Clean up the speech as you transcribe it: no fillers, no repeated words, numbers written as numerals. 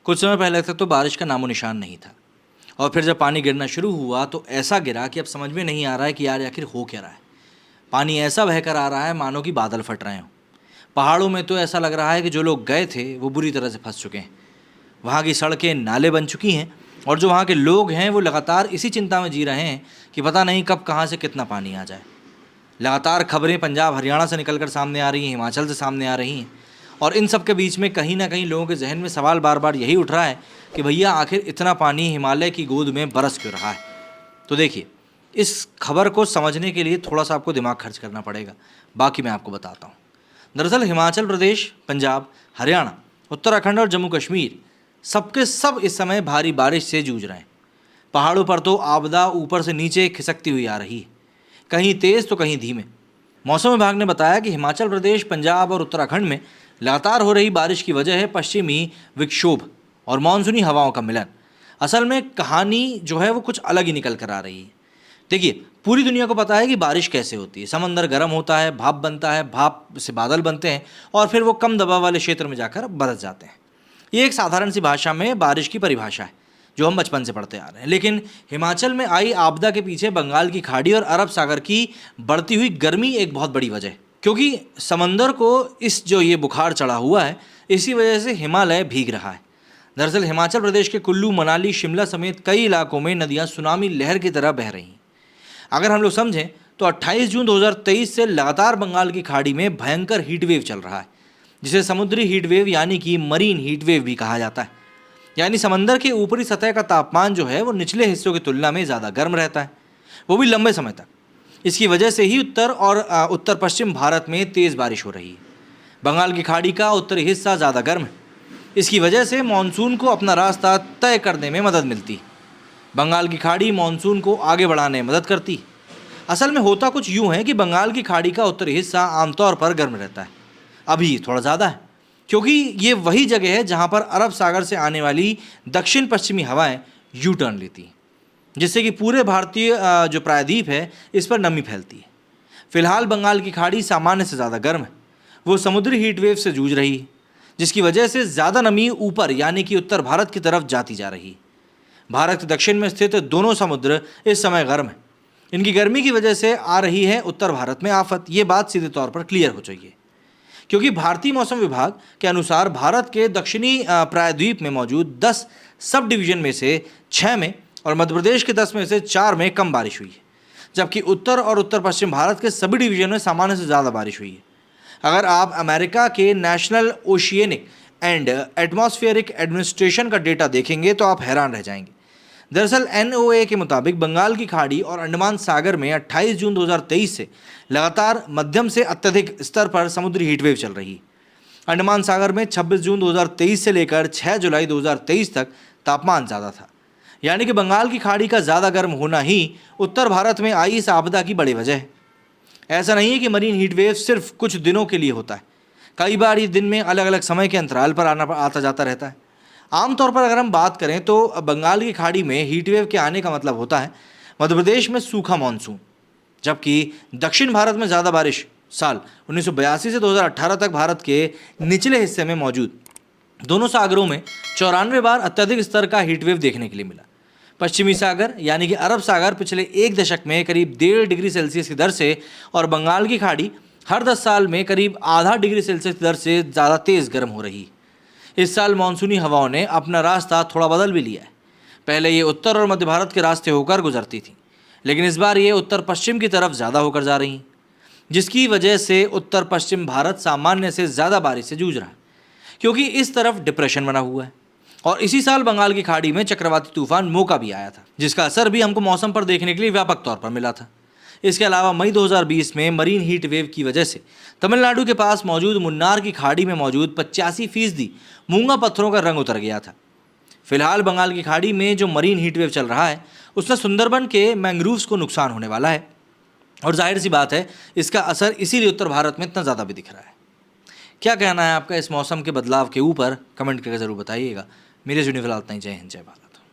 कुछ समय पहले तक तो बारिश का नामो निशान नहीं था, और फिर जब पानी गिरना शुरू हुआ तो ऐसा गिरा कि अब समझ में नहीं आ रहा है कि यार आखिर हो क्या रहा है। पानी ऐसा बहकर आ रहा है मानो कि बादल फट रहे हों। पहाड़ों में तो ऐसा लग रहा है कि जो लोग गए थे वो बुरी तरह से फंस चुके हैं। वहाँ की सड़कें नाले बन चुकी हैं, और जो वहाँ के लोग हैं वो लगातार इसी चिंता में जी रहे हैं कि पता नहीं कब कहाँ से कितना पानी आ जाए। लगातार खबरें पंजाब हरियाणा से निकलकर सामने आ रही हैं, हिमाचल से सामने आ रही हैं, और इन सब के बीच में कहीं ना कहीं लोगों के जहन में सवाल बार बार यही उठ रहा है कि भैया आखिर इतना पानी हिमालय की गोद में बरस क्यों रहा है। तो देखिए, इस खबर को समझने के लिए थोड़ा सा आपको दिमाग खर्च करना पड़ेगा, बाकी मैं आपको बताता हूँ। दरअसल हिमाचल प्रदेश, पंजाब, हरियाणा, उत्तराखंड और जम्मू कश्मीर सबके सब इस समय भारी बारिश से जूझ रहे हैं। पहाड़ों पर तो आपदा ऊपर से नीचे खिसकती हुई आ रही है, कहीं तेज़ तो कहीं धीमे। मौसम विभाग ने बताया कि हिमाचल प्रदेश, पंजाब और उत्तराखंड में लगातार हो रही बारिश की वजह है पश्चिमी विक्षोभ और मानसूनी हवाओं का मिलन। असल में कहानी जो है वो कुछ अलग ही निकल कर आ रही है। देखिए, पूरी दुनिया को पता है कि बारिश कैसे होती है। समंदर गर्म होता है, भाप बनता है, भाप से बादल बनते हैं और फिर वो कम दबाव वाले क्षेत्र में जाकर बरस जाते हैं। ये एक साधारण सी भाषा में बारिश की परिभाषा है जो हम बचपन से पढ़ते आ रहे हैं। लेकिन हिमाचल में आई आपदा के पीछे बंगाल की खाड़ी और अरब सागर की बढ़ती हुई गर्मी एक बहुत बड़ी वजह है, क्योंकि समंदर को इस जो ये बुखार चढ़ा हुआ है, इसी वजह से हिमालय भीग रहा है। दरअसल हिमाचल प्रदेश के कुल्लू, मनाली, शिमला समेत कई इलाकों में नदियां सुनामी लहर की तरह बह रही हैं। अगर हम लोग समझें तो 28 जून 2023 से लगातार बंगाल की खाड़ी में भयंकर हीटवेव चल रहा है, जिसे समुद्री हीटवेव यानी कि मरीन हीटवेव भी कहा जाता है। यानी समंदर के ऊपरी सतह का तापमान जो है वो निचले हिस्सों की तुलना में ज़्यादा गर्म रहता है, वो भी लंबे समय तक। इसकी वजह से ही उत्तर और उत्तर पश्चिम भारत में तेज़ बारिश हो रही है। बंगाल की खाड़ी का उत्तरी हिस्सा ज़्यादा गर्म है, इसकी वजह से मानसून को अपना रास्ता तय करने में मदद मिलती है। बंगाल की खाड़ी मानसून को आगे बढ़ाने में मदद करती है। असल में होता कुछ यूँ है कि बंगाल की खाड़ी का उत्तरी हिस्सा आमतौर पर गर्म रहता है, अभी थोड़ा ज़्यादा है, क्योंकि ये वही जगह है जहाँ पर अरब सागर से आने वाली दक्षिण पश्चिमी हवाएं यू टर्न लेती हैं, जिससे कि पूरे भारतीय जो प्रायद्वीप है इस पर नमी फैलती है। फिलहाल बंगाल की खाड़ी सामान्य से ज़्यादा गर्म है, वो समुद्री हीटवेव से जूझ रही है, जिसकी वजह से ज़्यादा नमी ऊपर यानी कि उत्तर भारत की तरफ जाती जा रही है। भारत के दक्षिण में स्थित दोनों समुद्र इस समय गर्म है। इनकी गर्मी की वजह से आ रही है उत्तर भारत में आफत। ये बात सीधे तौर पर क्लियर हो चाहिए, क्योंकि भारतीय मौसम विभाग के अनुसार भारत के दक्षिणी प्रायद्वीप में मौजूद 10 सब डिवीज़न में से 6 में और मध्य प्रदेश के 10 में से 4 में कम बारिश हुई है, जबकि उत्तर और उत्तर पश्चिम भारत के सभी डिवीज़न में सामान्य से ज़्यादा बारिश हुई है। अगर आप अमेरिका के national oceanic and atmospheric administration का डेटा देखेंगे तो आप हैरान रह जाएंगे। दरअसल NOAA के मुताबिक बंगाल की खाड़ी और अंडमान सागर में 28 जून 2023 से लगातार मध्यम से अत्यधिक स्तर पर समुद्री हीटवेव चल रही है। अंडमान सागर में 26 जून 2023 से लेकर 6 जुलाई 2023 तक तापमान ज़्यादा था। यानी कि बंगाल की खाड़ी का ज़्यादा गर्म होना ही उत्तर भारत में आई इस आपदा की बड़ी वजह है। ऐसा नहीं है कि मरीन हीटवेव सिर्फ कुछ दिनों के लिए होता है, कई बार ये दिन में अलग अलग समय के अंतराल पर आता जाता रहता है। आमतौर पर अगर हम बात करें तो बंगाल की खाड़ी में हीटवेव के आने का मतलब होता है मध्य प्रदेश में सूखा मानसून, जबकि दक्षिण भारत में ज़्यादा बारिश। साल 1982 से 2018 तक भारत के निचले हिस्से में मौजूद दोनों सागरों में 94 बार अत्यधिक स्तर का हीटवेव देखने के लिए मिला। पश्चिमी सागर यानी कि अरब सागर पिछले एक दशक में करीब 1.5 डिग्री सेल्सियस की दर से और बंगाल की खाड़ी हर 10 साल में करीब आधा डिग्री सेल्सियस की दर से ज़्यादा तेज़ गर्म हो रही है। इस साल मानसूनी हवाओं ने अपना रास्ता थोड़ा बदल भी लिया है। पहले ये उत्तर और मध्य भारत के रास्ते होकर गुजरती थी, लेकिन इस बार ये उत्तर पश्चिम की तरफ ज़्यादा होकर जा रही हैं, जिसकी वजह से उत्तर पश्चिम भारत सामान्य से ज़्यादा बारिश से जूझ रहा है, क्योंकि इस तरफ डिप्रेशन बना हुआ है। और इसी साल बंगाल की खाड़ी में चक्रवाती तूफान मोका भी आया था, जिसका असर भी हमको मौसम पर देखने के लिए व्यापक तौर पर मिला था। इसके अलावा मई 2020 में मरीन हीट वेव की वजह से तमिलनाडु के पास मौजूद मुन्नार की खाड़ी में मौजूद 85% मूंगा पत्थरों का रंग उतर गया था। फिलहाल बंगाल की खाड़ी में जो मरीन हीट वेव चल रहा है उससे सुंदरबन के मैंग्रोव्स को नुकसान होने वाला है, और जाहिर सी बात है इसका असर इसीलिए उत्तर भारत में इतना ज़्यादा भी दिख रहा है। क्या कहना है आपका इस मौसम के बदलाव के ऊपर, कमेंट करके ज़रूर बताइएगा। मेरे जुनी फिलहाल इतना ही। जय हिंद, जय भारत।